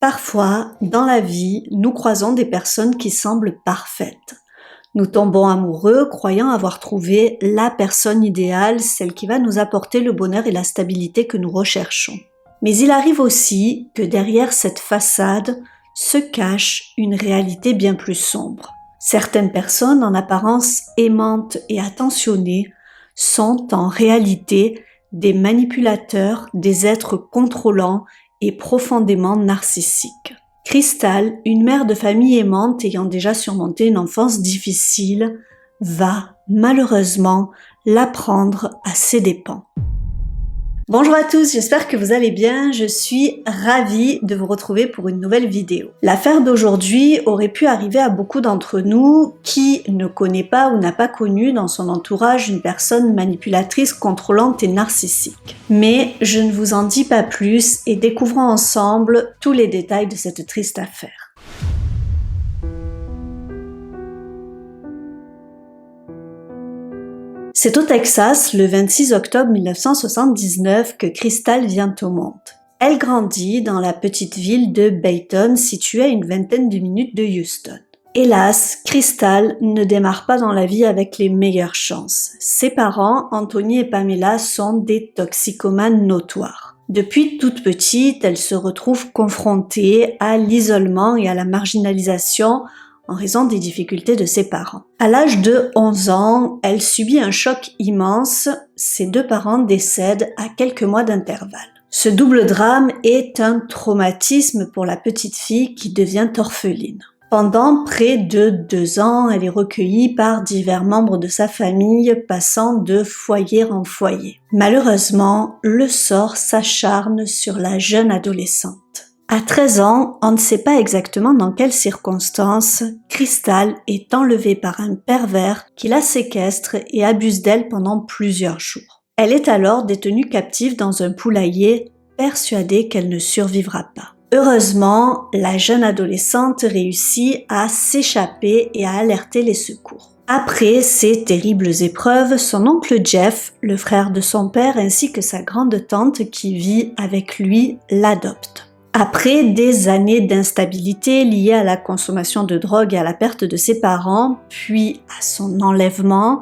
Parfois, dans la vie, nous croisons des personnes qui semblent parfaites. Nous tombons amoureux, croyant avoir trouvé la personne idéale, celle qui va nous apporter le bonheur et la stabilité que nous recherchons. Mais il arrive aussi que derrière cette façade se cache une réalité bien plus sombre. Certaines personnes, en apparence aimantes et attentionnées, sont en réalité des manipulateurs, des êtres contrôlants et profondément narcissique. Crystal, une mère de famille aimante ayant déjà surmonté une enfance difficile, va malheureusement l'apprendre à ses dépens. Bonjour à tous, j'espère que vous allez bien, je suis ravie de vous retrouver pour une nouvelle vidéo. L'affaire d'aujourd'hui aurait pu arriver à beaucoup d'entre nous qui ne connaît pas ou n'a pas connu dans son entourage une personne manipulatrice, contrôlante et narcissique. Mais je ne vous en dis pas plus et découvrons ensemble tous les détails de cette triste affaire. C'est au Texas, le 26 octobre 1979, que Crystal vient au monde. Elle grandit dans la petite ville de Bayton, située à une vingtaine de minutes de Houston. Hélas, Crystal ne démarre pas dans la vie avec les meilleures chances. Ses parents, Anthony et Pamela, sont des toxicomanes notoires. Depuis toute petite, elle se retrouve confrontée à l'isolement et à la marginalisation en raison des difficultés de ses parents. À l'âge de 11 ans, elle subit un choc immense. Ses deux parents décèdent à quelques mois d'intervalle. Ce double drame est un traumatisme pour la petite fille qui devient orpheline. Pendant près de 2 ans, elle est recueillie par divers membres de sa famille, passant de foyer en foyer. Malheureusement, le sort s'acharne sur la jeune adolescente. À 13 ans, on ne sait pas exactement dans quelles circonstances, Crystal est enlevée par un pervers qui la séquestre et abuse d'elle pendant plusieurs jours. Elle est alors détenue captive dans un poulailler, persuadée qu'elle ne survivra pas. Heureusement, la jeune adolescente réussit à s'échapper et à alerter les secours. Après ces terribles épreuves, son oncle Jeff, le frère de son père, ainsi que sa grande tante qui vit avec lui, l'adoptent. Après des années d'instabilité liées à la consommation de drogue et à la perte de ses parents, puis à son enlèvement,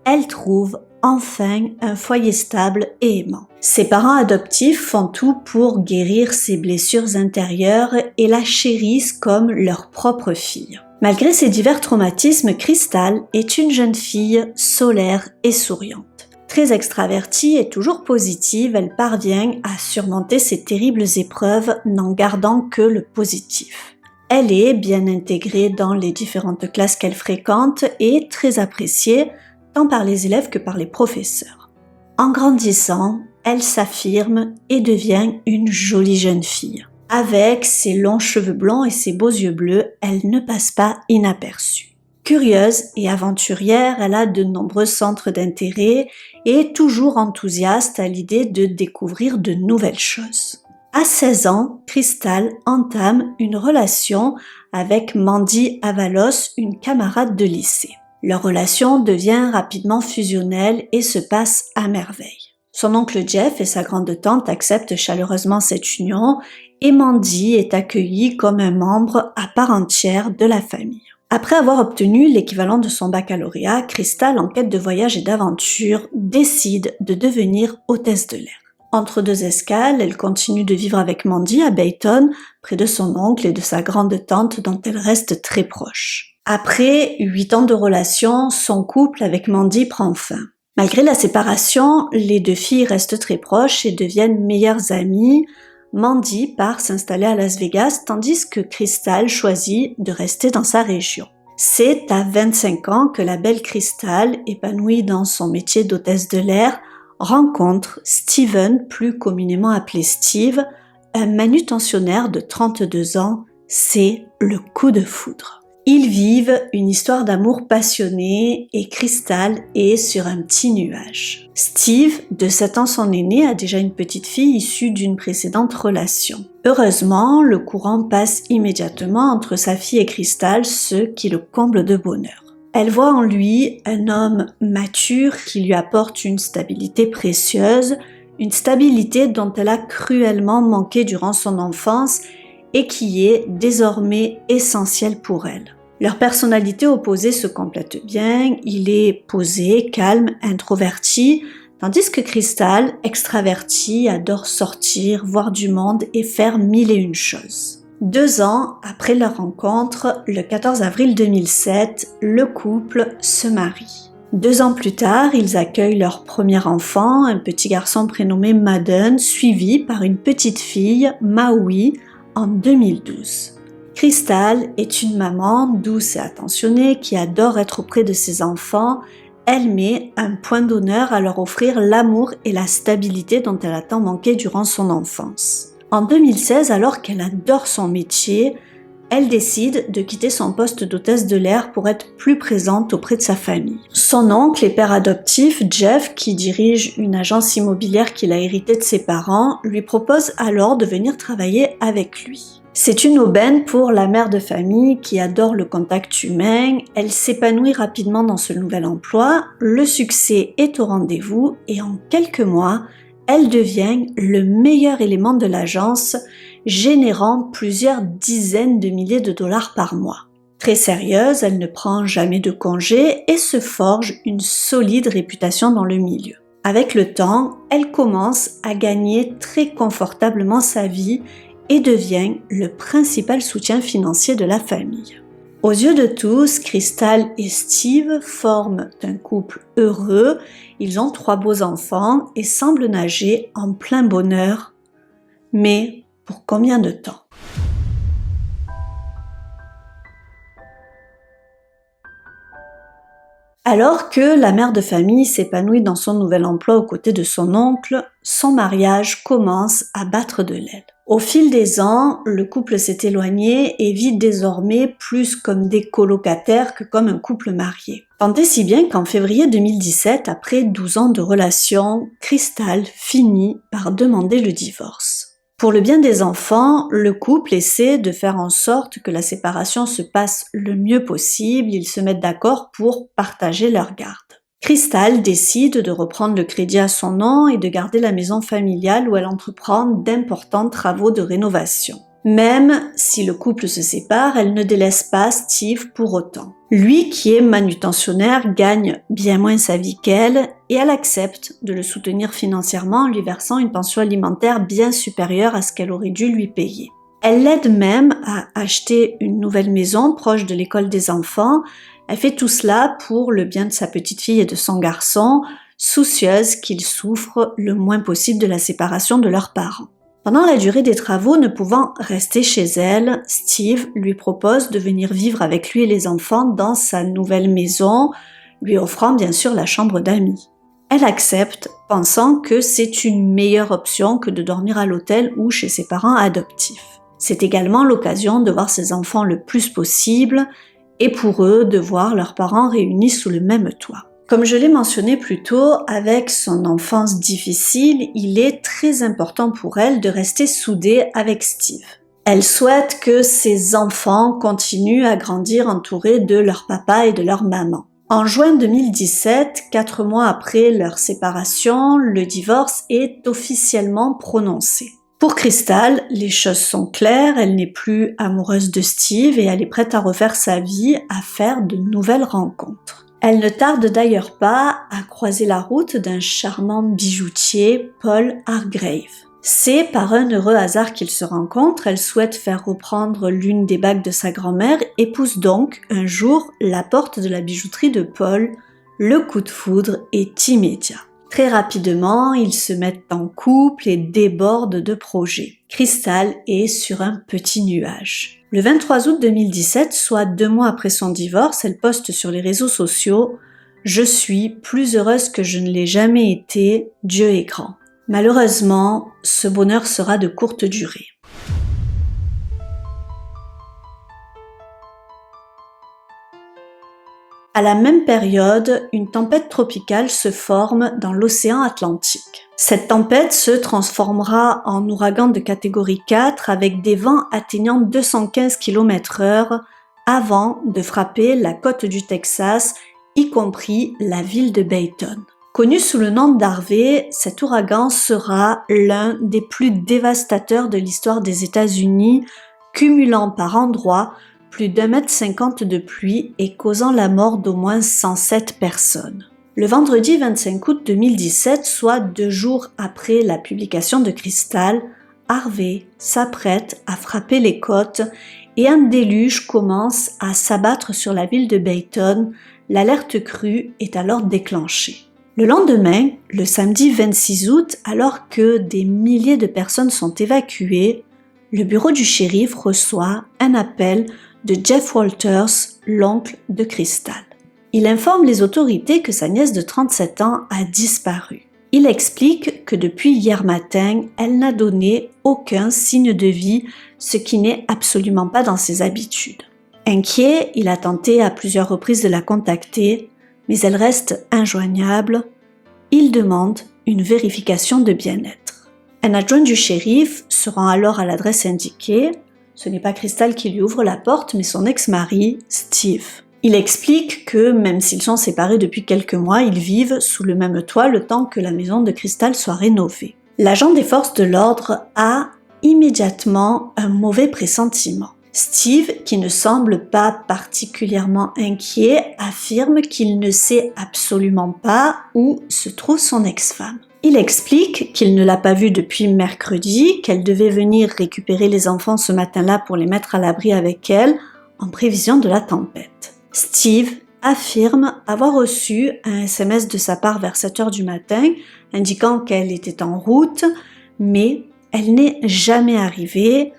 elle trouve enfin un foyer stable et aimant. Ses parents adoptifs font tout pour guérir ses blessures intérieures et la chérissent comme leur propre fille. Malgré ces divers traumatismes, Crystal est une jeune fille solaire et souriante. Très extravertie et toujours positive, elle parvient à surmonter ces terribles épreuves n'en gardant que le positif. Elle est bien intégrée dans les différentes classes qu'elle fréquente et très appréciée tant par les élèves que par les professeurs. En grandissant, elle s'affirme et devient une jolie jeune fille. Avec ses longs cheveux blonds et ses beaux yeux bleus, elle ne passe pas inaperçue. Curieuse et aventurière, elle a de nombreux centres d'intérêt et est toujours enthousiaste à l'idée de découvrir de nouvelles choses. À 16 ans, Crystal entame une relation avec Mandy Avalos, une camarade de lycée. Leur relation devient rapidement fusionnelle et se passe à merveille. Son oncle Jeff et sa grande tante acceptent chaleureusement cette union et Mandy est accueillie comme un membre à part entière de la famille. Après avoir obtenu l'équivalent de son baccalauréat, Crystal, en quête de voyage et d'aventure, décide de devenir hôtesse de l'air. Entre 2 escales, elle continue de vivre avec Mandy à Bayton, près de son oncle et de sa grande tante dont elle reste très proche. Après 8 ans de relation, son couple avec Mandy prend fin. Malgré la séparation, les 2 filles restent très proches et deviennent meilleures amies. Mandy part s'installer à Las Vegas tandis que Crystal choisit de rester dans sa région. C'est à 25 ans que la belle Crystal, épanouie dans son métier d'hôtesse de l'air, rencontre Steven, plus communément appelé Steve, un manutentionnaire de 32 ans. C'est le coup de foudre. Ils vivent une histoire d'amour passionné et Crystal est sur un petit nuage. Steve, de 7 ans son aîné, a déjà une petite fille issue d'une précédente relation. Heureusement, le courant passe immédiatement entre sa fille et Crystal, ce qui le comble de bonheur. Elle voit en lui un homme mature qui lui apporte une stabilité précieuse, une stabilité dont elle a cruellement manqué durant son enfance et qui est désormais essentiel pour elle. Leurs personnalités opposées se complètent bien, il est posé, calme, introverti, tandis que Crystal, extraverti, adore sortir, voir du monde et faire mille et une choses. 2 ans après leur rencontre, le 14 avril 2007, le couple se marie. 2 ans plus tard, ils accueillent leur premier enfant, un petit garçon prénommé Madden, suivi par une petite fille, Maui, en 2012. Crystal est une maman douce et attentionnée qui adore être auprès de ses enfants. Elle met un point d'honneur à leur offrir l'amour et la stabilité dont elle a tant manqué durant son enfance. En 2016, alors qu'elle adore son métier, elle décide de quitter son poste d'hôtesse de l'air pour être plus présente auprès de sa famille. Son oncle et père adoptif, Jeff, qui dirige une agence immobilière qu'il a héritée de ses parents, lui propose alors de venir travailler avec lui. C'est une aubaine pour la mère de famille qui adore le contact humain. Elle s'épanouit rapidement dans ce nouvel emploi, le succès est au rendez-vous et en quelques mois, elle devient le meilleur élément de l'agence, générant plusieurs dizaines de milliers de dollars par mois. Très sérieuse, elle ne prend jamais de congé et se forge une solide réputation dans le milieu. Avec le temps, elle commence à gagner très confortablement sa vie et devient le principal soutien financier de la famille. Aux yeux de tous, Crystal et Steve forment un couple heureux, ils ont 3 beaux enfants et semblent nager en plein bonheur. Mais pour combien de temps ? Alors que la mère de famille s'épanouit dans son nouvel emploi aux côtés de son oncle, son mariage commence à battre de l'aile. Au fil des ans, le couple s'est éloigné et vit désormais plus comme des colocataires que comme un couple marié. Tant et si bien qu'en février 2017, après 12 ans de relation, Crystal finit par demander le divorce. Pour le bien des enfants, le couple essaie de faire en sorte que la séparation se passe le mieux possible, ils se mettent d'accord pour partager leur garde. Crystal décide de reprendre le crédit à son nom et de garder la maison familiale où elle entreprend d'importants travaux de rénovation. Même si le couple se sépare, elle ne délaisse pas Steve pour autant. Lui, qui est manutentionnaire, gagne bien moins sa vie qu'elle et elle accepte de le soutenir financièrement en lui versant une pension alimentaire bien supérieure à ce qu'elle aurait dû lui payer. Elle l'aide même à acheter une nouvelle maison proche de l'école des enfants. Elle fait tout cela pour le bien de sa petite fille et de son garçon, soucieuse qu'ils souffrent le moins possible de la séparation de leurs parents. Pendant la durée des travaux, ne pouvant rester chez elle, Steve lui propose de venir vivre avec lui et les enfants dans sa nouvelle maison, lui offrant bien sûr la chambre d'amis. Elle accepte, pensant que c'est une meilleure option que de dormir à l'hôtel ou chez ses parents adoptifs. C'est également l'occasion de voir ses enfants le plus possible et pour eux de voir leurs parents réunis sous le même toit. Comme je l'ai mentionné plus tôt, avec son enfance difficile, il est très important pour elle de rester soudée avec Steve. Elle souhaite que ses enfants continuent à grandir entourés de leur papa et de leur maman. En juin 2017, 4 mois après leur séparation, le divorce est officiellement prononcé. Pour Crystal, les choses sont claires, elle n'est plus amoureuse de Steve et elle est prête à refaire sa vie, à faire de nouvelles rencontres. Elle ne tarde d'ailleurs pas à croiser la route d'un charmant bijoutier, Paul Hargrave. C'est par un heureux hasard qu'ils se rencontrent, elle souhaite faire reprendre l'une des bagues de sa grand-mère et pousse donc un jour la porte de la bijouterie de Paul. Le coup de foudre est immédiat. Très rapidement, ils se mettent en couple et débordent de projets. Crystal est sur un petit nuage. Le 23 août 2017, soit 2 mois après son divorce, elle poste sur les réseaux sociaux « Je suis plus heureuse que je ne l'ai jamais été, Dieu est grand ». Malheureusement, ce bonheur sera de courte durée. À la même période, une tempête tropicale se forme dans l'océan Atlantique. Cette tempête se transformera en ouragan de catégorie 4 avec des vents atteignant 215 km/h avant de frapper la côte du Texas, y compris la ville de Bayton. Connu sous le nom d'Harvey, cet ouragan sera l'un des plus dévastateurs de l'histoire des États-Unis, cumulant par endroits plus d'1,50 m de pluie et causant la mort d'au moins 107 personnes. Le vendredi 25 août 2017, soit 2 jours après la publication de Crystal, Harvey s'apprête à frapper les côtes et un déluge commence à s'abattre sur la ville de Bayton. L'alerte crue est alors déclenchée. Le lendemain, le samedi 26 août, alors que des milliers de personnes sont évacuées, le bureau du shérif reçoit un appel de Jeff Walters, l'oncle de Crystal. Il informe les autorités que sa nièce de 37 ans a disparu. Il explique que depuis hier matin, elle n'a donné aucun signe de vie, ce qui n'est absolument pas dans ses habitudes. Inquiet, il a tenté à plusieurs reprises de la contacter, mais elle reste injoignable. Il demande une vérification de bien-être. Un adjoint du shérif se rend alors à l'adresse indiquée. Ce n'est pas Crystal qui lui ouvre la porte, mais son ex-mari, Steve. Il explique que même s'ils sont séparés depuis quelques mois, ils vivent sous le même toit le temps que la maison de Crystal soit rénovée. L'agent des forces de l'ordre a immédiatement un mauvais pressentiment. Steve, qui ne semble pas particulièrement inquiet, affirme qu'il ne sait absolument pas où se trouve son ex-femme. Il explique qu'il ne l'a pas vue depuis mercredi, qu'elle devait venir récupérer les enfants ce matin-là pour les mettre à l'abri avec elle, en prévision de la tempête. Steve affirme avoir reçu un SMS de sa part vers 7h du matin, indiquant qu'elle était en route, mais elle n'est jamais arrivée,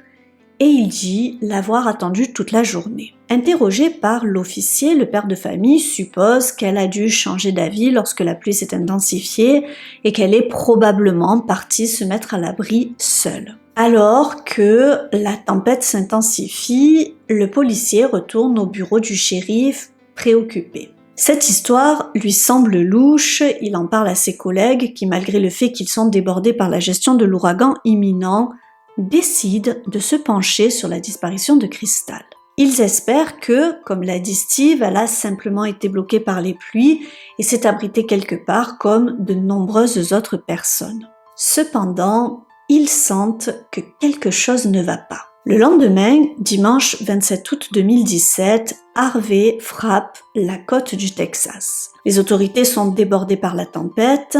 et il dit l'avoir attendue toute la journée. Interrogé par l'officier, le père de famille suppose qu'elle a dû changer d'avis lorsque la pluie s'est intensifiée et qu'elle est probablement partie se mettre à l'abri seule. Alors que la tempête s'intensifie, le policier retourne au bureau du shérif préoccupé. Cette histoire lui semble louche, il en parle à ses collègues qui, malgré le fait qu'ils sont débordés par la gestion de l'ouragan imminent, décident de se pencher sur la disparition de Crystal. Ils espèrent que, comme l'a dit Steve, elle a simplement été bloquée par les pluies et s'est abritée quelque part comme de nombreuses autres personnes. Cependant, ils sentent que quelque chose ne va pas. Le lendemain, dimanche 27 août 2017, Harvey frappe la côte du Texas. Les autorités sont débordées par la tempête,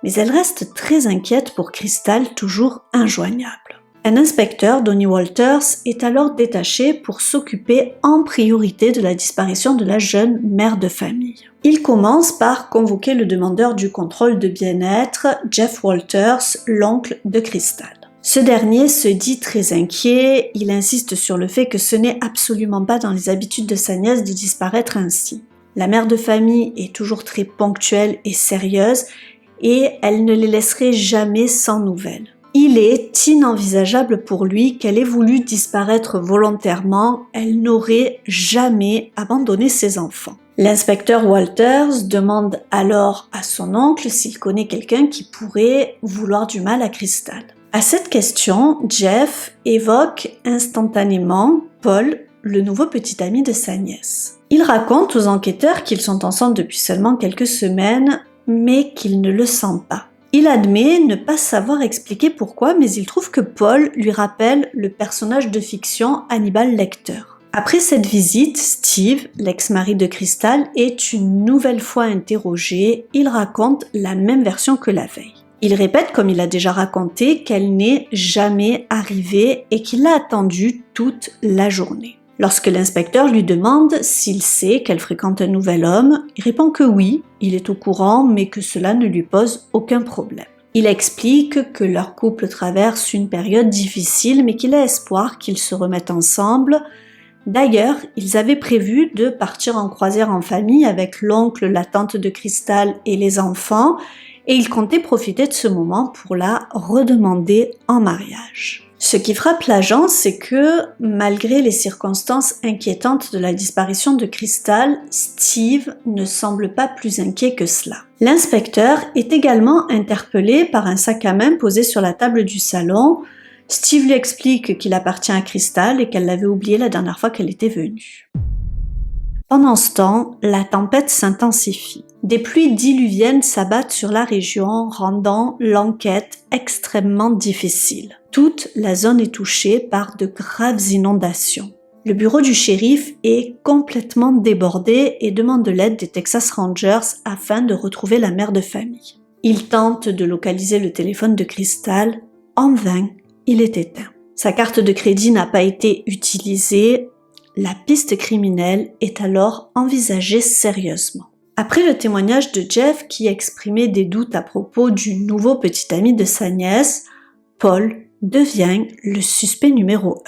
mais elles restent très inquiètes pour Crystal, toujours injoignable. Un inspecteur, Donnie Walters, est alors détaché pour s'occuper en priorité de la disparition de la jeune mère de famille. Il commence par convoquer le demandeur du contrôle de bien-être, Jeff Walters, l'oncle de Crystal. Ce dernier se dit très inquiet, il insiste sur le fait que ce n'est absolument pas dans les habitudes de sa nièce de disparaître ainsi. La mère de famille est toujours très ponctuelle et sérieuse et elle ne les laisserait jamais sans nouvelles. Il est inenvisageable pour lui qu'elle ait voulu disparaître volontairement, elle n'aurait jamais abandonné ses enfants. L'inspecteur Walters demande alors à son oncle s'il connaît quelqu'un qui pourrait vouloir du mal à Crystal. À cette question, Jeff évoque instantanément Paul, le nouveau petit ami de sa nièce. Il raconte aux enquêteurs qu'ils sont ensemble depuis seulement quelques semaines, mais qu'il ne le sent pas. Il admet ne pas savoir expliquer pourquoi, mais il trouve que Paul lui rappelle le personnage de fiction Hannibal Lecter. Après cette visite, Steve, l'ex-mari de Crystal, est une nouvelle fois interrogé. Il raconte la même version que la veille. Il répète, comme il a déjà raconté, qu'elle n'est jamais arrivée et qu'il l'a attendue toute la journée. Lorsque l'inspecteur lui demande s'il sait qu'elle fréquente un nouvel homme, il répond que oui, il est au courant, mais que cela ne lui pose aucun problème. Il explique que leur couple traverse une période difficile, mais qu'il a espoir qu'ils se remettent ensemble. D'ailleurs, ils avaient prévu de partir en croisière en famille avec l'oncle, la tante de Crystal et les enfants, et ils comptaient profiter de ce moment pour la redemander en mariage. Ce qui frappe l'agent, c'est que, malgré les circonstances inquiétantes de la disparition de Crystal, Steve ne semble pas plus inquiet que cela. L'inspecteur est également interpellé par un sac à main posé sur la table du salon. Steve lui explique qu'il appartient à Crystal et qu'elle l'avait oublié la dernière fois qu'elle était venue. Pendant ce temps, la tempête s'intensifie. Des pluies diluviennes s'abattent sur la région, rendant l'enquête extrêmement difficile. Toute la zone est touchée par de graves inondations. Le bureau du shérif est complètement débordé et demande de l'aide des Texas Rangers afin de retrouver la mère de famille. Il tente de localiser le téléphone de Crystal. En vain, il est éteint. Sa carte de crédit n'a pas été utilisée. La piste criminelle est alors envisagée sérieusement. Après le témoignage de Jeff qui exprimait des doutes à propos du nouveau petit ami de sa nièce, Paul devient le suspect numéro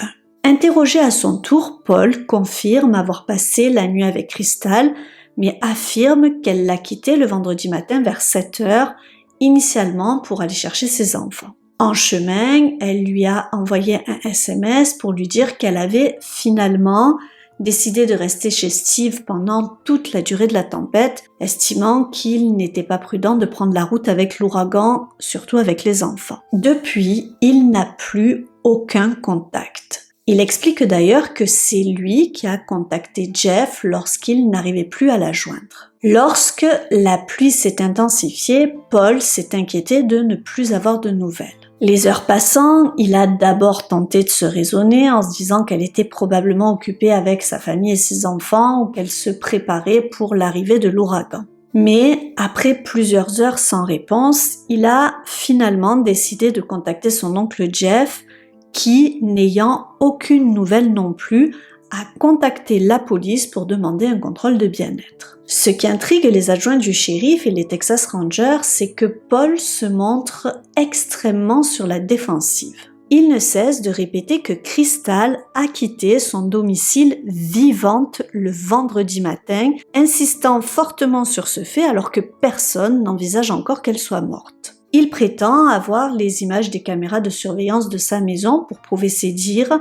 1. Interrogé à son tour, Paul confirme avoir passé la nuit avec Crystal, mais affirme qu'elle l'a quitté le vendredi matin vers 7h, initialement pour aller chercher ses enfants. En chemin, elle lui a envoyé un SMS pour lui dire qu'elle avait finalement décidé de rester chez Steve pendant toute la durée de la tempête, estimant qu'il n'était pas prudent de prendre la route avec l'ouragan, surtout avec les enfants. Depuis, il n'a plus aucun contact. Il explique d'ailleurs que c'est lui qui a contacté Jeff lorsqu'il n'arrivait plus à la joindre. Lorsque la pluie s'est intensifiée, Paul s'est inquiété de ne plus avoir de nouvelles. Les heures passant, il a d'abord tenté de se raisonner en se disant qu'elle était probablement occupée avec sa famille et ses enfants ou qu'elle se préparait pour l'arrivée de l'ouragan. Mais après plusieurs heures sans réponse, il a finalement décidé de contacter son oncle Jeff qui, n'ayant aucune nouvelle non plus, a contacté la police pour demander un contrôle de bien-être. Ce qui intrigue les adjoints du shérif et les Texas Rangers, c'est que Paul se montre extrêmement sur la défensive. Il ne cesse de répéter que Crystal a quitté son domicile vivante le vendredi matin, insistant fortement sur ce fait alors que personne n'envisage encore qu'elle soit morte. Il prétend avoir les images des caméras de surveillance de sa maison pour prouver ses dires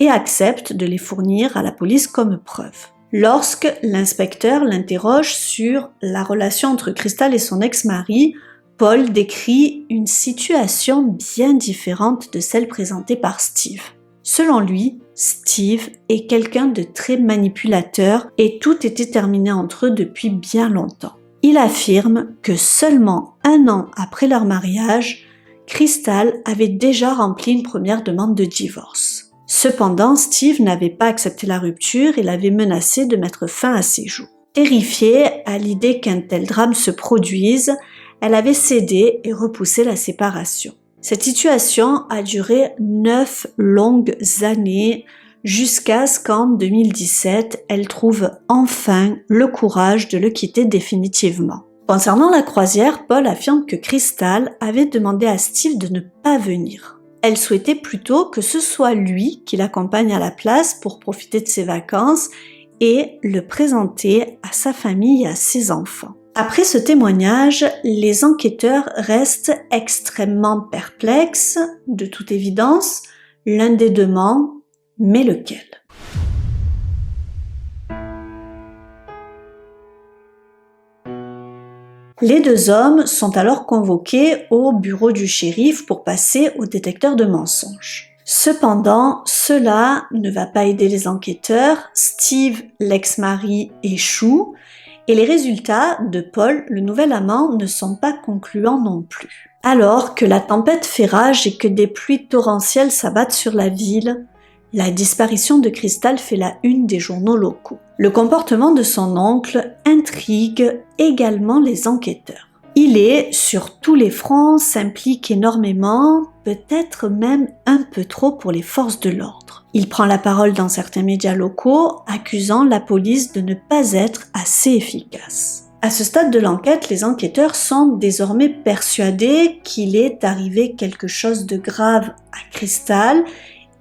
et accepte de les fournir à la police comme preuve. Lorsque l'inspecteur l'interroge sur la relation entre Crystal et son ex-mari, Paul décrit une situation bien différente de celle présentée par Steve. Selon lui, Steve est quelqu'un de très manipulateur et tout était terminé entre eux depuis bien longtemps. Il affirme que seulement 1 an après leur mariage, Crystal avait déjà rempli une première demande de divorce. Cependant, Steve n'avait pas accepté la rupture et l'avait menacé de mettre fin à ses jours. Terrifiée à l'idée qu'un tel drame se produise, elle avait cédé et repoussé la séparation. Cette situation a duré 9 longues années, jusqu'à ce qu'en 2017, elle trouve enfin le courage de le quitter définitivement. Concernant la croisière, Paul affirme que Crystal avait demandé à Steve de ne pas venir. Elle souhaitait plutôt que ce soit lui qui l'accompagne à la place pour profiter de ses vacances et le présenter à sa famille et à ses enfants. Après ce témoignage, les enquêteurs restent extrêmement perplexes, de toute évidence. L'un des deux ment, mais lequel ? Les 2 hommes sont alors convoqués au bureau du shérif pour passer au détecteur de mensonges. Cependant, cela ne va pas aider les enquêteurs. Steve, l'ex-mari, échoue et les résultats de Paul, le nouvel amant, ne sont pas concluants non plus. Alors que la tempête fait rage et que des pluies torrentielles s'abattent sur la ville, la disparition de Crystal fait la une des journaux locaux. Le comportement de son oncle intrigue également les enquêteurs. Il est, sur tous les fronts, s'implique énormément, peut-être même un peu trop pour les forces de l'ordre. Il prend la parole dans certains médias locaux, accusant la police de ne pas être assez efficace. À ce stade de l'enquête, les enquêteurs sont désormais persuadés qu'il est arrivé quelque chose de grave à Crystal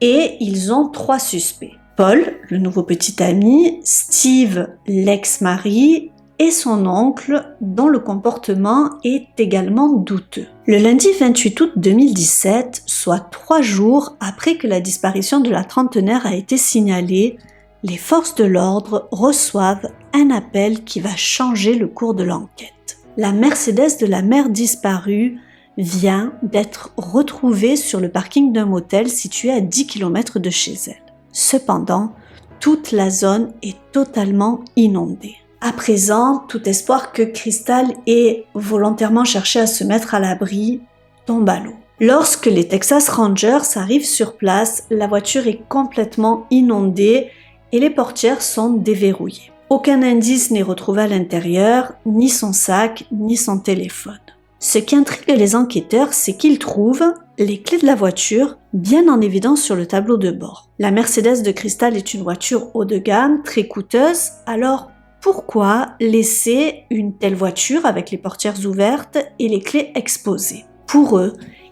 et ils ont 3 suspects. Paul, le nouveau petit ami, Steve, l'ex-mari, et son oncle, dont le comportement est également douteux. Le lundi 28 août 2017, soit 3 jours après que la disparition de la trentenaire a été signalée, les forces de l'ordre reçoivent un appel qui va changer le cours de l'enquête. La Mercedes de la mère disparue vient d'être retrouvée sur le parking d'un motel situé à 10 km de chez elle. Cependant, toute la zone est totalement inondée. À présent, tout espoir que Crystal ait volontairement cherché à se mettre à l'abri tombe à l'eau. Lorsque les Texas Rangers arrivent sur place, la voiture est complètement inondée et les portières sont déverrouillées. Aucun indice n'est retrouvé à l'intérieur, ni son sac, ni son téléphone. Ce qui intrigue les enquêteurs, c'est qu'ils trouvent les clés de la voiture bien en évidence sur le tableau de bord. La Mercedes de Crystal est une voiture haut de gamme, très coûteuse, alors pourquoi laisser une telle voiture avec les portières ouvertes et les clés exposées? Pour eux,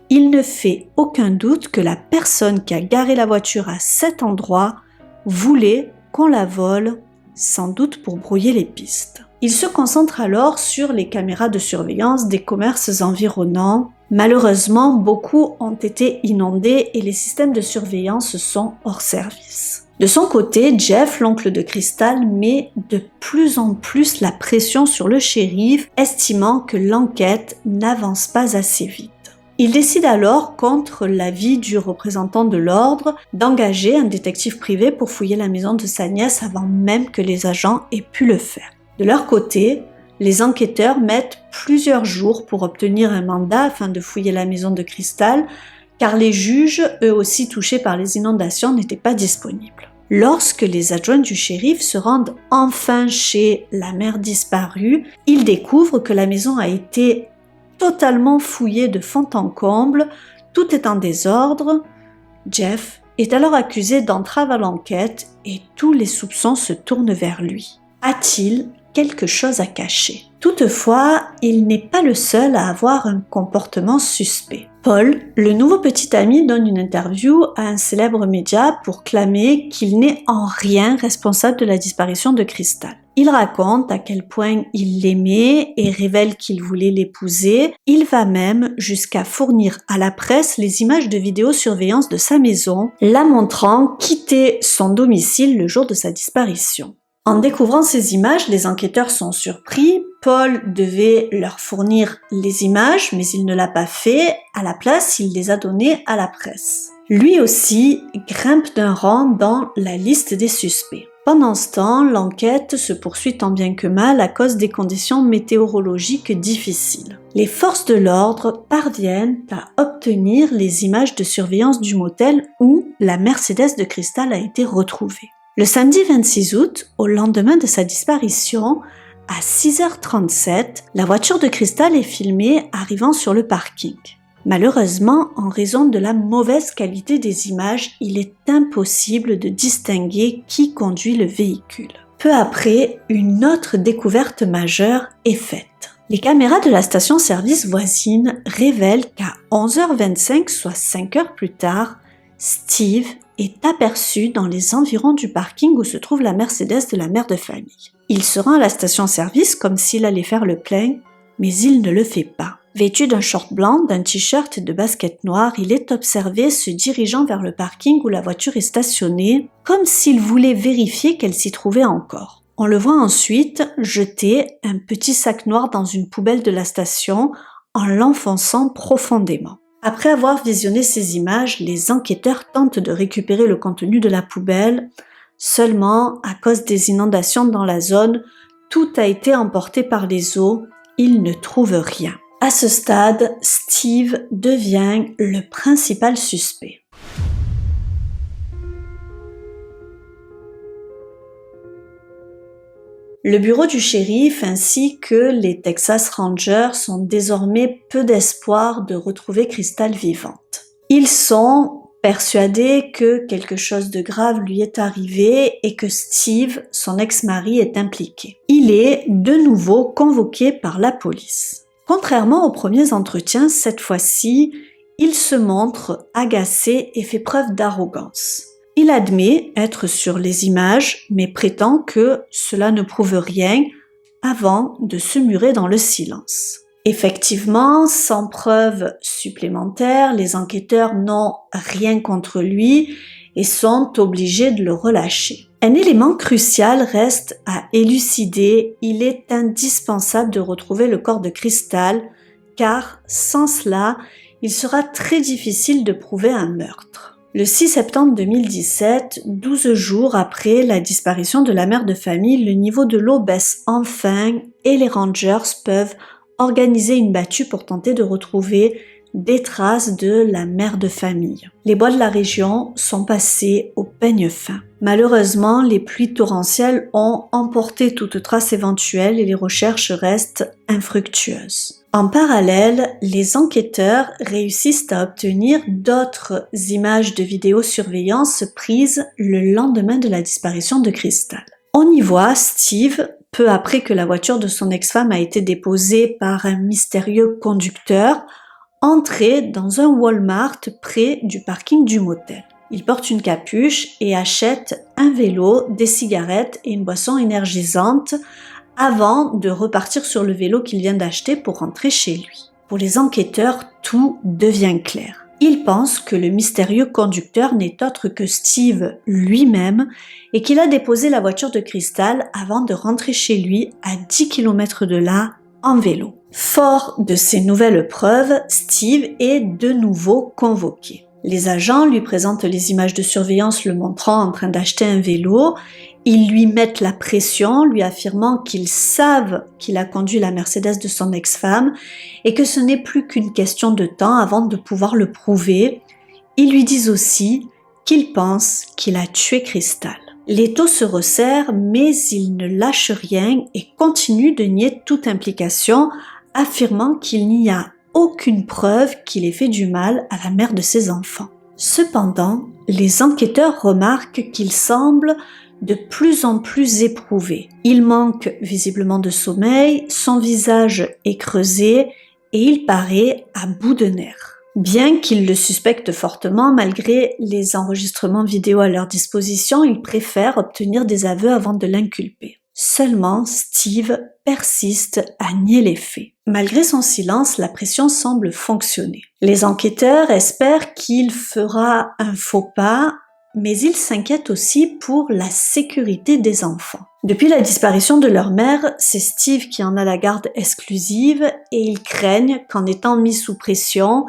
il ne fait aucun doute que la personne qui a garé la voiture à cet endroit voulait qu'on la vole, sans doute pour brouiller les pistes. Ils se concentrent alors sur les caméras de surveillance des commerces environnants. Malheureusement, beaucoup ont été inondés et les systèmes de surveillance sont hors service. De son côté, Jeff, l'oncle de Crystal, met de plus en plus la pression sur le shérif, estimant que l'enquête n'avance pas assez vite. Il décide alors, contre l'avis du représentant de l'ordre, d'engager un détective privé pour fouiller la maison de sa nièce avant même que les agents aient pu le faire. De leur côté, les enquêteurs mettent plusieurs jours pour obtenir un mandat afin de fouiller la maison de Crystal, car les juges, eux aussi touchés par les inondations, n'étaient pas disponibles. Lorsque les adjoints du shérif se rendent enfin chez la mère disparue, ils découvrent que la maison a été totalement fouillée de fond en comble, tout est en désordre. Jeff est alors accusé d'entrave à l'enquête et tous les soupçons se tournent vers lui. A-t-il quelque chose à cacher? Toutefois, il n'est pas le seul à avoir un comportement suspect. Paul, le nouveau petit ami, donne une interview à un célèbre média pour clamer qu'il n'est en rien responsable de la disparition de Crystal. Il raconte à quel point il l'aimait et révèle qu'il voulait l'épouser. Il va même jusqu'à fournir à la presse les images de vidéosurveillance de sa maison, la montrant quitter son domicile le jour de sa disparition. En découvrant ces images, les enquêteurs sont surpris. Paul devait leur fournir les images, mais il ne l'a pas fait. À la place, il les a données à la presse. Lui aussi grimpe d'un rang dans la liste des suspects. Pendant ce temps, l'enquête se poursuit tant bien que mal à cause des conditions météorologiques difficiles. Les forces de l'ordre parviennent à obtenir les images de surveillance du motel où la Mercedes de Crystal a été retrouvée. Le samedi 26 août, au lendemain de sa disparition, à 6h37, la voiture de Crystal est filmée arrivant sur le parking. Malheureusement, en raison de la mauvaise qualité des images, il est impossible de distinguer qui conduit le véhicule. Peu après, une autre découverte majeure est faite. Les caméras de la station-service voisine révèlent qu'à 11h25, soit 5 heures plus tard, Steve est aperçu dans les environs du parking où se trouve la Mercedes de la mère de famille. Il se rend à la station-service comme s'il allait faire le plein, mais il ne le fait pas. Vêtu d'un short blanc, d'un t-shirt et de baskets noires, il est observé se dirigeant vers le parking où la voiture est stationnée, comme s'il voulait vérifier qu'elle s'y trouvait encore. On le voit ensuite jeter un petit sac noir dans une poubelle de la station en l'enfonçant profondément. Après avoir visionné ces images, les enquêteurs tentent de récupérer le contenu de la poubelle. Seulement, à cause des inondations dans la zone, tout a été emporté par les eaux. Ils ne trouvent rien. À ce stade, Steve devient le principal suspect. Le bureau du shérif ainsi que les Texas Rangers ont désormais peu d'espoir de retrouver Crystal vivante. Ils sont persuadés que quelque chose de grave lui est arrivé et que Steve, son ex-mari, est impliqué. Il est de nouveau convoqué par la police. Contrairement aux premiers entretiens, cette fois-ci, il se montre agacé et fait preuve d'arrogance. Il admet être sur les images, mais prétend que cela ne prouve rien avant de se murer dans le silence. Effectivement, sans preuve supplémentaire, les enquêteurs n'ont rien contre lui et sont obligés de le relâcher. Un élément crucial reste à élucider, il est indispensable de retrouver le corps de Crystal, car sans cela, il sera très difficile de prouver un meurtre. Le 6 septembre 2017, 12 jours après la disparition de la mère de famille, le niveau de l'eau baisse enfin et les rangers peuvent organiser une battue pour tenter de retrouver des traces de la mère de famille. Les bois de la région sont passés au peigne fin. Malheureusement, les pluies torrentielles ont emporté toute trace éventuelle et les recherches restent infructueuses. En parallèle, les enquêteurs réussissent à obtenir d'autres images de vidéosurveillance prises le lendemain de la disparition de Crystal. On y voit Steve, peu après que la voiture de son ex-femme a été déposée par un mystérieux conducteur, entrer dans un Walmart près du parking du motel. Il porte une capuche et achète un vélo, des cigarettes et une boisson énergisante avant de repartir sur le vélo qu'il vient d'acheter pour rentrer chez lui. Pour les enquêteurs, tout devient clair. Ils pensent que le mystérieux conducteur n'est autre que Steve lui-même et qu'il a déposé la voiture de Crystal avant de rentrer chez lui à 10 km de là en vélo. Fort de ces nouvelles preuves, Steve est de nouveau convoqué. Les agents lui présentent les images de surveillance le montrant en train d'acheter un vélo. Ils lui mettent la pression, lui affirmant qu'ils savent qu'il a conduit la Mercedes de son ex-femme et que ce n'est plus qu'une question de temps avant de pouvoir le prouver. Ils lui disent aussi qu'ils pensent qu'il a tué Crystal. L'étau se resserre, mais il ne lâche rien et continue de nier toute implication, affirmant qu'il n'y a aucune preuve qu'il ait fait du mal à la mère de ses enfants. Cependant, les enquêteurs remarquent qu'il semble de plus en plus éprouvé. Il manque visiblement de sommeil, son visage est creusé et il paraît à bout de nerfs. Bien qu'ils le suspectent fortement, malgré les enregistrements vidéo à leur disposition, ils préfèrent obtenir des aveux avant de l'inculper. Seulement, Steve persiste à nier les faits. Malgré son silence, la pression semble fonctionner. Les enquêteurs espèrent qu'il fera un faux pas, mais ils s'inquiètent aussi pour la sécurité des enfants. Depuis la disparition de leur mère, c'est Steve qui en a la garde exclusive et ils craignent qu'en étant mis sous pression,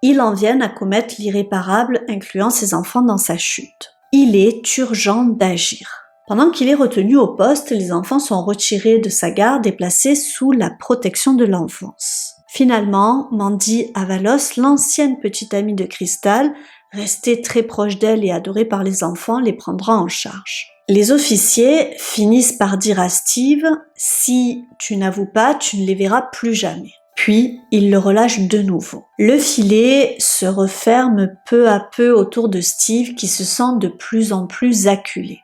il en vienne à commettre l'irréparable, incluant ses enfants dans sa chute. Il est urgent d'agir. Pendant qu'il est retenu au poste, les enfants sont retirés de sa garde et placés sous la protection de l'enfance. Finalement, Mandy Avalos, l'ancienne petite amie de Crystal, restée très proche d'elle et adorée par les enfants, les prendra en charge. Les officiers finissent par dire à Steve « Si tu n'avoues pas, tu ne les verras plus jamais ». Puis, ils le relâchent de nouveau. Le filet se referme peu à peu autour de Steve qui se sent de plus en plus acculé.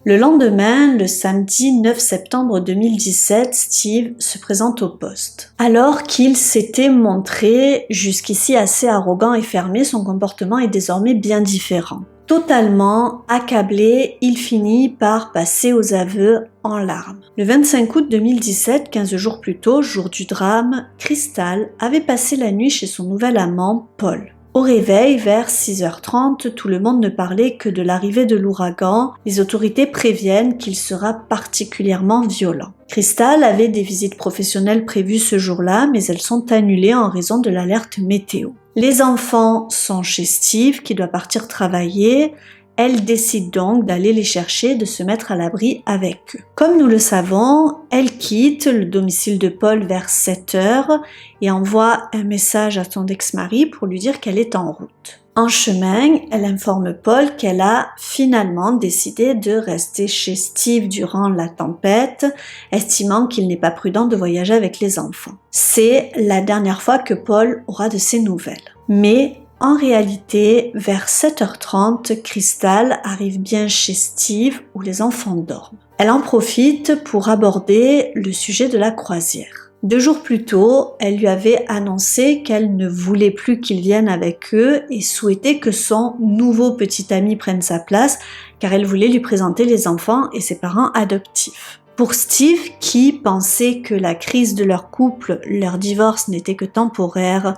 Le lendemain, le samedi 9 septembre 2017, Steve se présente au poste. Alors qu'il s'était montré jusqu'ici assez arrogant et fermé, son comportement est désormais bien différent. Totalement accablé, il finit par passer aux aveux en larmes. Le 25 août 2017, 15 jours plus tôt, jour du drame, Crystal avait passé la nuit chez son nouvel amant, Paul. Au réveil, vers 6h30, tout le monde ne parlait que de l'arrivée de l'ouragan. Les autorités préviennent qu'il sera particulièrement violent. Crystal avait des visites professionnelles prévues ce jour-là, mais elles sont annulées en raison de l'alerte météo. Les enfants sont chez Steve, qui doit partir travailler. Elle décide donc d'aller les chercher et de se mettre à l'abri avec eux. Comme nous le savons, elle quitte le domicile de Paul vers 7h et envoie un message à son ex-mari pour lui dire qu'elle est en route. En chemin, elle informe Paul qu'elle a finalement décidé de rester chez Steve durant la tempête, estimant qu'il n'est pas prudent de voyager avec les enfants. C'est la dernière fois que Paul aura de ses nouvelles. Mais en réalité, vers 7h30, Crystal arrive bien chez Steve où les enfants dorment. Elle en profite pour aborder le sujet de la croisière. 2 jours plus tôt, elle lui avait annoncé qu'elle ne voulait plus qu'il vienne avec eux et souhaitait que son nouveau petit ami prenne sa place car elle voulait lui présenter les enfants et ses parents adoptifs. Pour Steve, qui pensait que la crise de leur couple, leur divorce n'était que temporaire,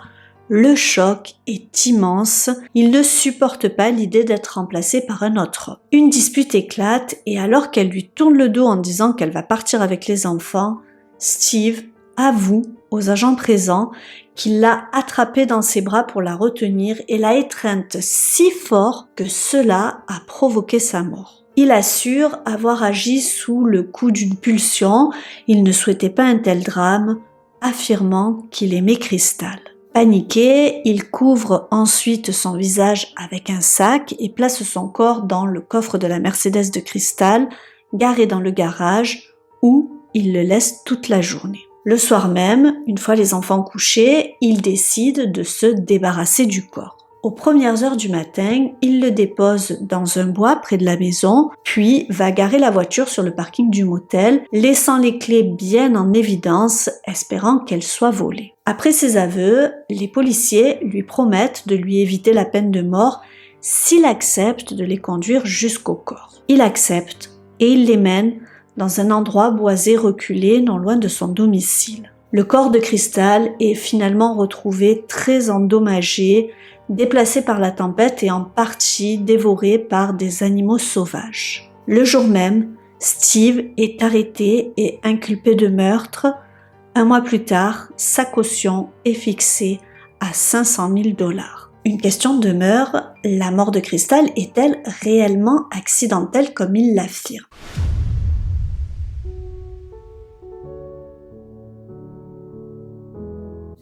le choc est immense, il ne supporte pas l'idée d'être remplacé par un autre homme. Une dispute éclate et alors qu'elle lui tourne le dos en disant qu'elle va partir avec les enfants, Steve avoue aux agents présents qu'il l'a attrapée dans ses bras pour la retenir et l'a étreinte si fort que cela a provoqué sa mort. Il assure avoir agi sous le coup d'une pulsion, il ne souhaitait pas un tel drame, affirmant qu'il aimait Crystal. Paniqué, il couvre ensuite son visage avec un sac et place son corps dans le coffre de la Mercedes de Crystal, garé dans le garage, où il le laisse toute la journée. Le soir même, une fois les enfants couchés, il décide de se débarrasser du corps. Aux premières heures du matin, il le dépose dans un bois près de la maison, puis va garer la voiture sur le parking du motel, laissant les clés bien en évidence, espérant qu'elles soient volées. Après ses aveux, les policiers lui promettent de lui éviter la peine de mort s'il accepte de les conduire jusqu'au corps. Il accepte et il les mène dans un endroit boisé reculé non loin de son domicile. Le corps de Crystal est finalement retrouvé très endommagé, déplacé par la tempête et en partie dévoré par des animaux sauvages. Le jour même, Steve est arrêté et inculpé de meurtre. Un mois plus tard, sa caution est fixée à $500,000. Une question demeure, la mort de Crystal est-elle réellement accidentelle comme il l'affirme ?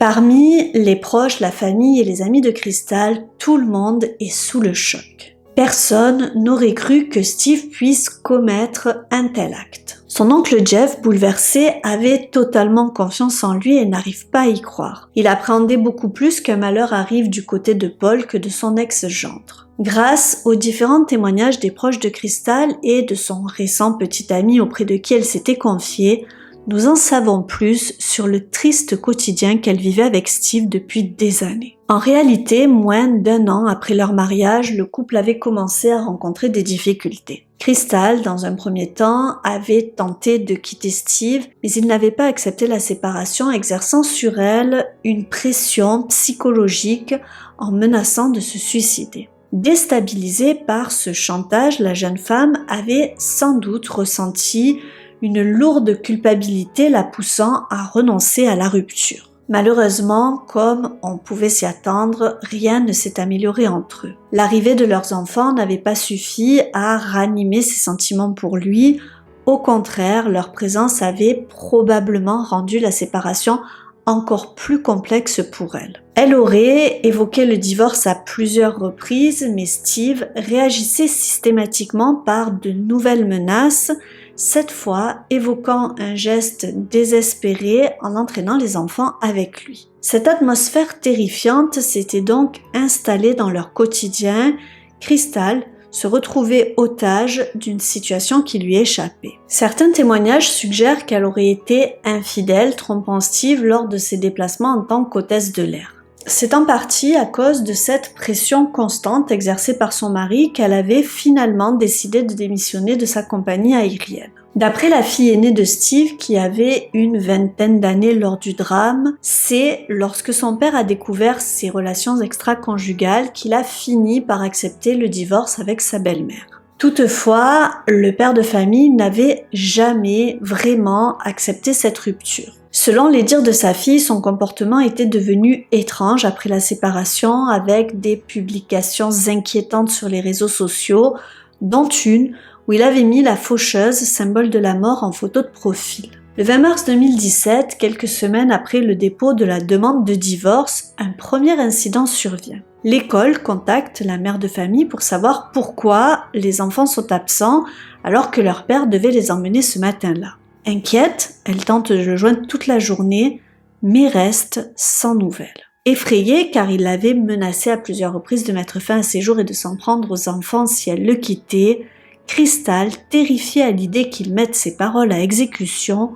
Parmi les proches, la famille et les amis de Crystal, tout le monde est sous le choc. Personne n'aurait cru que Steve puisse commettre un tel acte. Son oncle Jeff, bouleversé, avait totalement confiance en lui et n'arrive pas à y croire. Il appréhendait beaucoup plus qu'un malheur arrive du côté de Paul que de son ex-gendre. Grâce aux différents témoignages des proches de Crystal et de son récent petit ami auprès de qui elle s'était confiée, nous en savons plus sur le triste quotidien qu'elle vivait avec Steve depuis des années. En réalité, moins d'1 an après leur mariage, le couple avait commencé à rencontrer des difficultés. Crystal, dans un premier temps, avait tenté de quitter Steve, mais il n'avait pas accepté la séparation, exerçant sur elle une pression psychologique en menaçant de se suicider. Déstabilisée par ce chantage, la jeune femme avait sans doute ressenti une lourde culpabilité la poussant à renoncer à la rupture. Malheureusement, comme on pouvait s'y attendre, rien ne s'est amélioré entre eux. L'arrivée de leurs enfants n'avait pas suffi à ranimer ses sentiments pour lui. Au contraire, leur présence avait probablement rendu la séparation encore plus complexe pour elle. Elle aurait évoqué le divorce à plusieurs reprises, mais Steve réagissait systématiquement par de nouvelles menaces, cette fois évoquant un geste désespéré en entraînant les enfants avec lui. Cette atmosphère terrifiante s'était donc installée dans leur quotidien. Crystal se retrouvait otage d'une situation qui lui échappait. Certains témoignages suggèrent qu'elle aurait été infidèle, trompant Steve lors de ses déplacements en tant qu'hôtesse de l'air. C'est en partie à cause de cette pression constante exercée par son mari qu'elle avait finalement décidé de démissionner de sa compagnie aérienne. D'après la fille aînée de Steve, qui avait une 20aine d'années lors du drame, c'est lorsque son père a découvert ses relations extra-conjugales qu'il a fini par accepter le divorce avec sa belle-mère. Toutefois, le père de famille n'avait jamais vraiment accepté cette rupture. Selon les dires de sa fille, son comportement était devenu étrange après la séparation, avec des publications inquiétantes sur les réseaux sociaux, dont une où il avait mis la faucheuse, symbole de la mort, en photo de profil. Le 20 mars 2017, quelques semaines après le dépôt de la demande de divorce, un premier incident survient. L'école contacte la mère de famille pour savoir pourquoi les enfants sont absents alors que leur père devait les emmener ce matin-là. Inquiète, elle tente de le joindre toute la journée, mais reste sans nouvelles. Effrayée car il l'avait menacée à plusieurs reprises de mettre fin à ses jours et de s'en prendre aux enfants si elle le quittait, Crystal, terrifiée à l'idée qu'il mette ses paroles à exécution,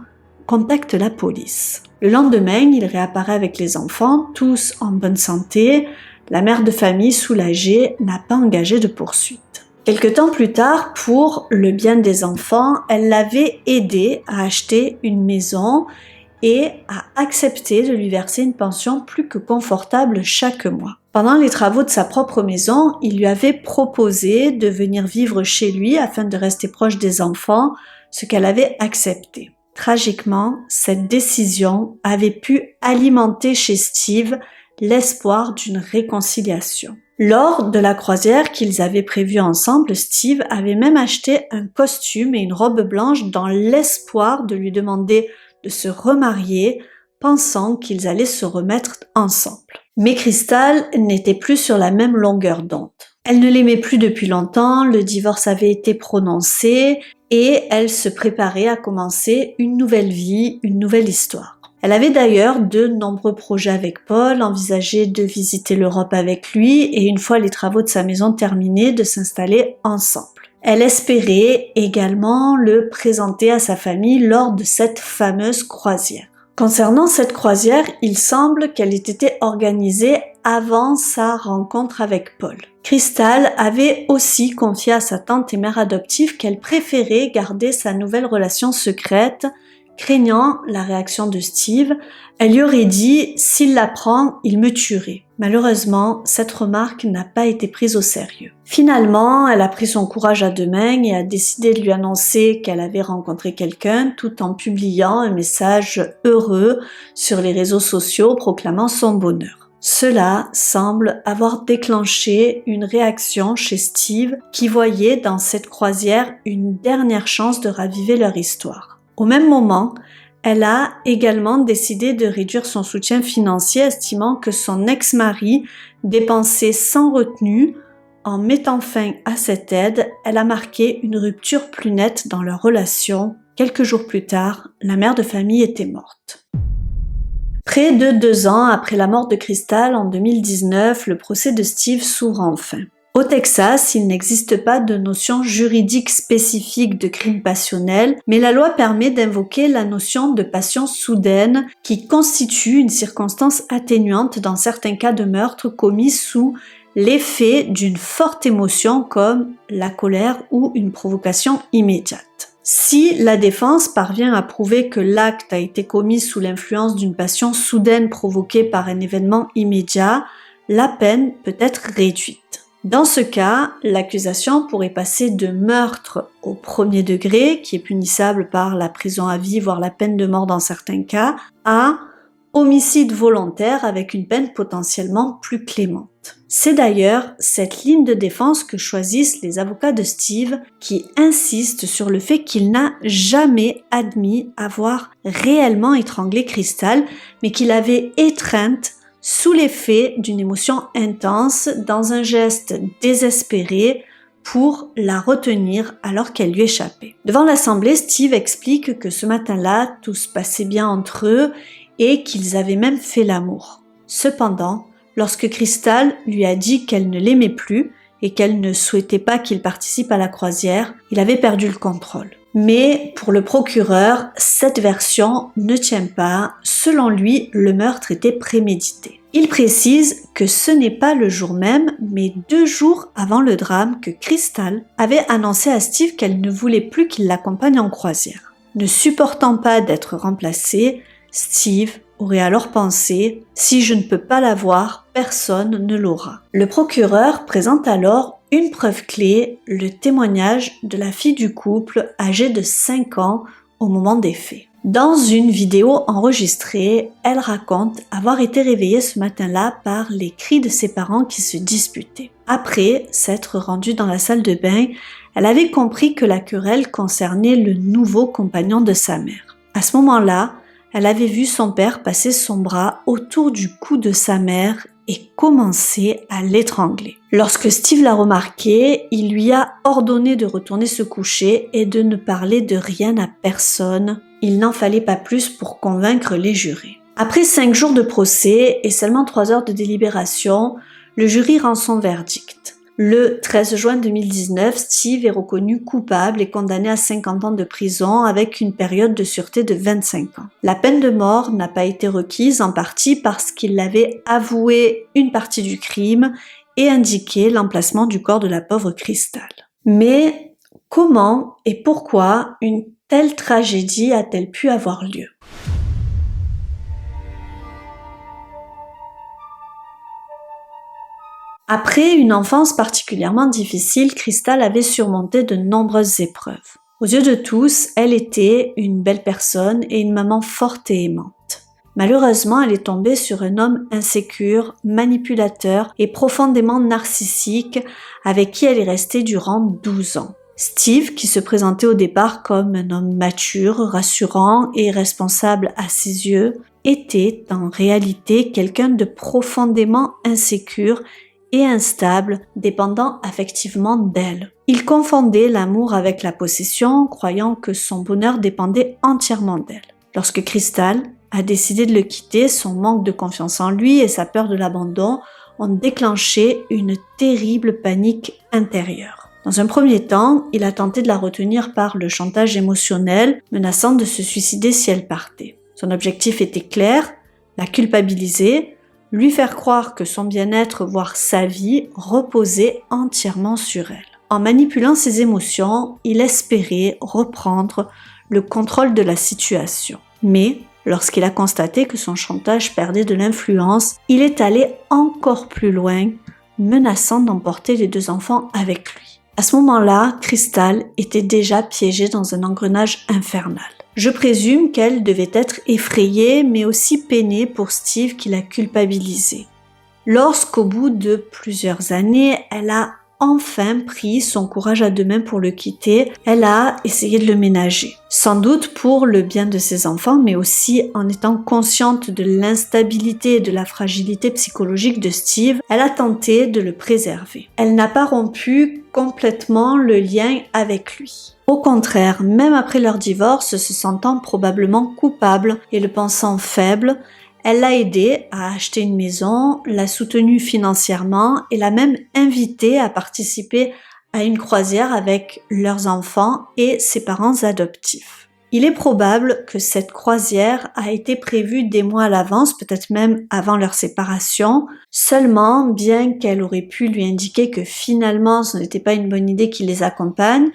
contacte la police. Le lendemain, il réapparaît avec les enfants, tous en bonne santé. La mère de famille, soulagée, n'a pas engagé de poursuite. Quelque temps plus tard, pour le bien des enfants, elle l'avait aidé à acheter une maison et a accepté de lui verser une pension plus que confortable chaque mois. Pendant les travaux de sa propre maison, il lui avait proposé de venir vivre chez lui afin de rester proche des enfants, ce qu'elle avait accepté. Tragiquement, cette décision avait pu alimenter chez Steve l'espoir d'une réconciliation. Lors de la croisière qu'ils avaient prévue ensemble, Steve avait même acheté un costume et une robe blanche dans l'espoir de lui demander de se remarier, pensant qu'ils allaient se remettre ensemble. Mais Crystal n'était plus sur la même longueur d'onde. Elle ne l'aimait plus depuis longtemps, le divorce avait été prononcé et elle se préparait à commencer une nouvelle vie, une nouvelle histoire. Elle avait d'ailleurs de nombreux projets avec Paul, envisageait de visiter l'Europe avec lui et une fois les travaux de sa maison terminés, de s'installer ensemble. Elle espérait également le présenter à sa famille lors de cette fameuse croisière. Concernant cette croisière, il semble qu'elle ait été organisée avant sa rencontre avec Paul. Crystal avait aussi confié à sa tante et mère adoptive qu'elle préférait garder sa nouvelle relation secrète, craignant la réaction de Steve. Elle lui aurait dit « S'il l'apprend, il me tuerait ». Malheureusement, cette remarque n'a pas été prise au sérieux. Finalement, elle a pris son courage à deux mains et a décidé de lui annoncer qu'elle avait rencontré quelqu'un tout en publiant un message heureux sur les réseaux sociaux proclamant son bonheur. Cela semble avoir déclenché une réaction chez Steve qui voyait dans cette croisière une dernière chance de raviver leur histoire. Au même moment, elle a également décidé de réduire son soutien financier, estimant que son ex-mari dépensait sans retenue. En mettant fin à cette aide, elle a marqué une rupture plus nette dans leur relation. Quelques jours plus tard, la mère de famille était morte. Près de 2 ans après la mort de Crystal, en 2019, le procès de Steve s'ouvre enfin. Au Texas, il n'existe pas de notion juridique spécifique de crime passionnel, mais la loi permet d'invoquer la notion de passion soudaine qui constitue une circonstance atténuante dans certains cas de meurtre commis sous l'effet d'une forte émotion comme la colère ou une provocation immédiate. Si la défense parvient à prouver que l'acte a été commis sous l'influence d'une passion soudaine provoquée par un événement immédiat, la peine peut être réduite. Dans ce cas, l'accusation pourrait passer de meurtre au premier degré, qui est punissable par la prison à vie, voire la peine de mort dans certains cas, à homicide volontaire avec une peine potentiellement plus clémente. C'est d'ailleurs cette ligne de défense que choisissent les avocats de Steve, qui insistent sur le fait qu'il n'a jamais admis avoir réellement étranglé Crystal, mais qu'il avait étreinte sous l'effet d'une émotion intense, dans un geste désespéré pour la retenir alors qu'elle lui échappait. Devant l'assemblée, Steve explique que ce matin-là, tout se passait bien entre eux et qu'ils avaient même fait l'amour. Cependant, lorsque Crystal lui a dit qu'elle ne l'aimait plus et qu'elle ne souhaitait pas qu'il participe à la croisière, il avait perdu le contrôle. Mais pour le procureur, cette version ne tient pas. Selon lui, le meurtre était prémédité. Il précise que ce n'est pas le jour même, mais 2 jours avant le drame que Crystal avait annoncé à Steve qu'elle ne voulait plus qu'il l'accompagne en croisière. Ne supportant pas d'être remplacé, Steve aurait alors pensé « Si je ne peux pas la voir, personne ne l'aura ». Le procureur présente alors une preuve clé, le témoignage de la fille du couple âgée de 5 ans au moment des faits. Dans une vidéo enregistrée, elle raconte avoir été réveillée ce matin-là par les cris de ses parents qui se disputaient. Après s'être rendue dans la salle de bain, elle avait compris que la querelle concernait le nouveau compagnon de sa mère. À ce moment-là, elle avait vu son père passer son bras autour du cou de sa mère et commencer à l'étrangler. Lorsque Steve l'a remarqué, il lui a ordonné de retourner se coucher et de ne parler de rien à personne. Il n'en fallait pas plus pour convaincre les jurés. Après 5 jours de procès et seulement 3 heures de délibération, le jury rend son verdict. Le 13 juin 2019, Steve est reconnu coupable et condamné à 50 ans de prison avec une période de sûreté de 25 ans. La peine de mort n'a pas été requise en partie parce qu'il avait avoué une partie du crime et indiqué l'emplacement du corps de la pauvre Crystal. Mais comment et pourquoi une telle tragédie a-t-elle pu avoir lieu ? Après une enfance particulièrement difficile, Crystal avait surmonté de nombreuses épreuves. Aux yeux de tous, elle était une belle personne et une maman forte et aimante. Malheureusement, elle est tombée sur un homme insécure, manipulateur et profondément narcissique avec qui elle est restée durant 12 ans. Steve, qui se présentait au départ comme un homme mature, rassurant et responsable à ses yeux, était en réalité quelqu'un de profondément insécure et instable, dépendant affectivement d'elle. Il confondait l'amour avec la possession, croyant que son bonheur dépendait entièrement d'elle. Lorsque Crystal a décidé de le quitter, son manque de confiance en lui et sa peur de l'abandon ont déclenché une terrible panique intérieure. Dans un premier temps, il a tenté de la retenir par le chantage émotionnel, menaçant de se suicider si elle partait. Son objectif était clair, la culpabiliser, lui faire croire que son bien-être, voire sa vie, reposait entièrement sur elle. En manipulant ses émotions, il espérait reprendre le contrôle de la situation. Mais, lorsqu'il a constaté que son chantage perdait de l'influence, il est allé encore plus loin, menaçant d'emporter les 2 enfants avec lui. À ce moment-là, Crystal était déjà piégée dans un engrenage infernal. Je présume qu'elle devait être effrayée, mais aussi peinée pour Steve qui l'a culpabilisée. Lorsqu'au bout de plusieurs années, elle a enfin pris son courage à 2 mains pour le quitter, elle a essayé de le ménager. Sans doute pour le bien de ses enfants, mais aussi en étant consciente de l'instabilité et de la fragilité psychologique de Steve, elle a tenté de le préserver. Elle n'a pas rompu complètement le lien avec lui. Au contraire, même après leur divorce, se sentant probablement coupable et le pensant faible, elle l'a aidé à acheter une maison, l'a soutenu financièrement et l'a même invité à participer à une croisière avec leurs enfants et ses parents adoptifs. Il est probable que cette croisière a été prévue des mois à l'avance, peut-être même avant leur séparation. Seulement, bien qu'elle aurait pu lui indiquer que finalement ce n'était pas une bonne idée qu'il les accompagne,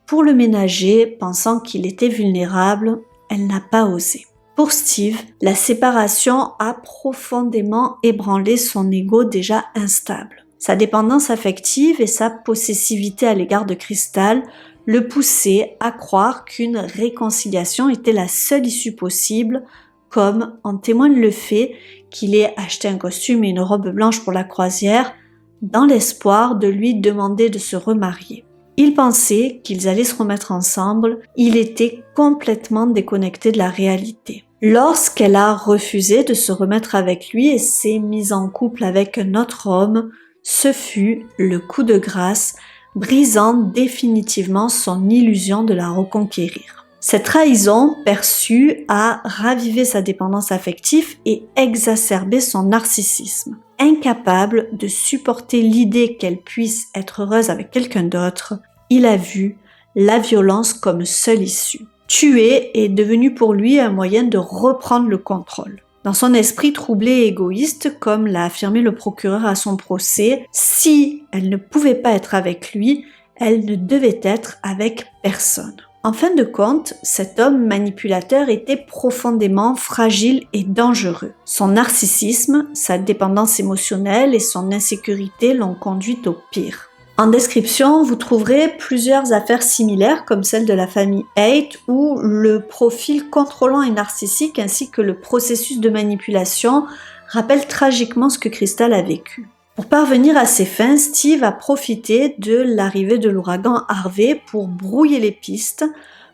pour le ménager, pensant qu'il était vulnérable, elle n'a pas osé. Pour Steve, la séparation a profondément ébranlé son ego déjà instable. Sa dépendance affective et sa possessivité à l'égard de Crystal le poussaient à croire qu'une réconciliation était la seule issue possible, comme en témoigne le fait qu'il ait acheté un costume et une robe blanche pour la croisière, dans l'espoir de lui demander de se remarier. Il pensait qu'ils allaient se remettre ensemble, il était complètement déconnecté de la réalité. Lorsqu'elle a refusé de se remettre avec lui et s'est mise en couple avec un autre homme, ce fut le coup de grâce, brisant définitivement son illusion de la reconquérir. Cette trahison perçue a ravivé sa dépendance affective et exacerbé son narcissisme. Incapable de supporter l'idée qu'elle puisse être heureuse avec quelqu'un d'autre, il a vu la violence comme seule issue. Tuer est devenu pour lui un moyen de reprendre le contrôle. Dans son esprit troublé et égoïste, comme l'a affirmé le procureur à son procès, si elle ne pouvait pas être avec lui, elle ne devait être avec personne. En fin de compte, cet homme manipulateur était profondément fragile et dangereux. Son narcissisme, sa dépendance émotionnelle et son insécurité l'ont conduit au pire. En description, vous trouverez plusieurs affaires similaires comme celle de la famille Haight où le profil contrôlant et narcissique ainsi que le processus de manipulation rappellent tragiquement ce que Crystal a vécu. Pour parvenir à ses fins, Steve a profité de l'arrivée de l'ouragan Harvey pour brouiller les pistes,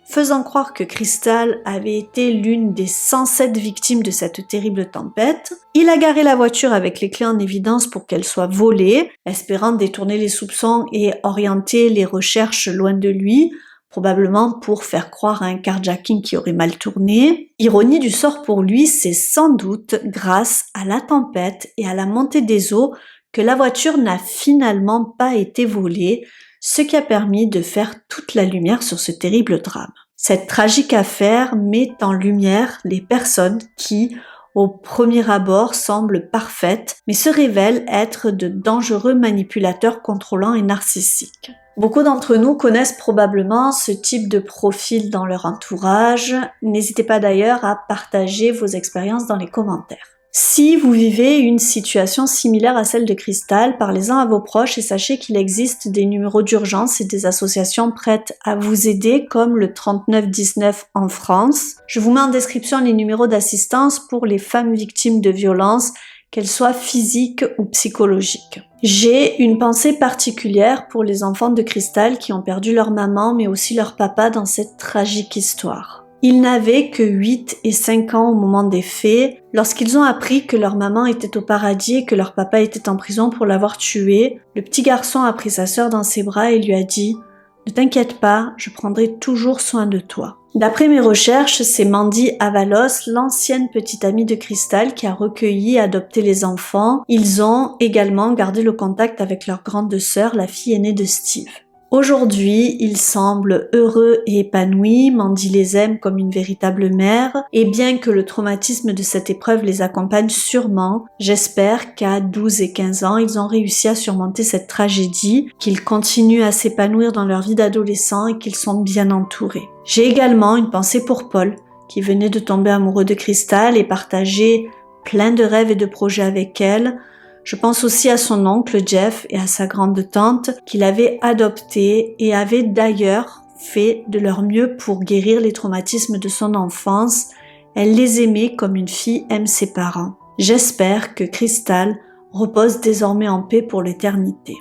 faisant croire que Crystal avait été l'une des 107 victimes de cette terrible tempête. Il a garé la voiture avec les clés en évidence pour qu'elle soit volée, espérant détourner les soupçons et orienter les recherches loin de lui, probablement pour faire croire à un carjacking qui aurait mal tourné. Ironie du sort pour lui, c'est sans doute grâce à la tempête et à la montée des eaux que la voiture n'a finalement pas été volée, ce qui a permis de faire toute la lumière sur ce terrible drame. Cette tragique affaire met en lumière les personnes qui, au premier abord, semblent parfaites, mais se révèlent être de dangereux manipulateurs contrôlants et narcissiques. Beaucoup d'entre nous connaissent probablement ce type de profil dans leur entourage. N'hésitez pas d'ailleurs à partager vos expériences dans les commentaires. Si vous vivez une situation similaire à celle de Cristal, parlez-en à vos proches et sachez qu'il existe des numéros d'urgence et des associations prêtes à vous aider comme le 3919 en France. Je vous mets en description les numéros d'assistance pour les femmes victimes de violences, qu'elles soient physiques ou psychologiques. J'ai une pensée particulière pour les enfants de Cristal qui ont perdu leur maman mais aussi leur papa dans cette tragique histoire. Ils n'avaient que 8 et 5 ans au moment des faits, lorsqu'ils ont appris que leur maman était au paradis et que leur papa était en prison pour l'avoir tuée. Le petit garçon a pris sa sœur dans ses bras et lui a dit « Ne t'inquiète pas, je prendrai toujours soin de toi ». D'après mes recherches, c'est Mandy Avalos, l'ancienne petite amie de Cristal, qui a recueilli et adopté les enfants. Ils ont également gardé le contact avec leur grande sœur, la fille aînée de Steve. Aujourd'hui, ils semblent heureux et épanouis, Mandy les aime comme une véritable mère, et bien que le traumatisme de cette épreuve les accompagne sûrement, j'espère qu'à 12 et 15 ans, ils ont réussi à surmonter cette tragédie, qu'ils continuent à s'épanouir dans leur vie d'adolescent et qu'ils sont bien entourés. J'ai également une pensée pour Paul, qui venait de tomber amoureux de Cristal et partageait plein de rêves et de projets avec elle. Je pense aussi à son oncle Jeff et à sa grande-tante qu'il avait adopté et avait d'ailleurs fait de leur mieux pour guérir les traumatismes de son enfance. Elle les aimait comme une fille aime ses parents. J'espère que Cristal repose désormais en paix pour l'éternité.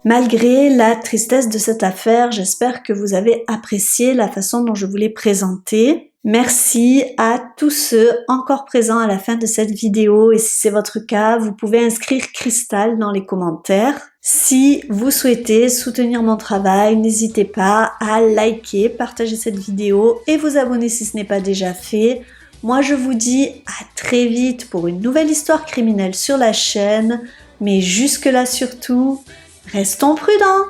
Malgré la tristesse de cette affaire, j'espère que vous avez apprécié la façon dont je vous l'ai présentée. Merci à tous ceux encore présents à la fin de cette vidéo et si c'est votre cas, vous pouvez inscrire Cristal dans les commentaires. Si vous souhaitez soutenir mon travail, n'hésitez pas à liker, partager cette vidéo et vous abonner si ce n'est pas déjà fait. Moi je vous dis à très vite pour une nouvelle histoire criminelle sur la chaîne, mais jusque là surtout, restons prudents!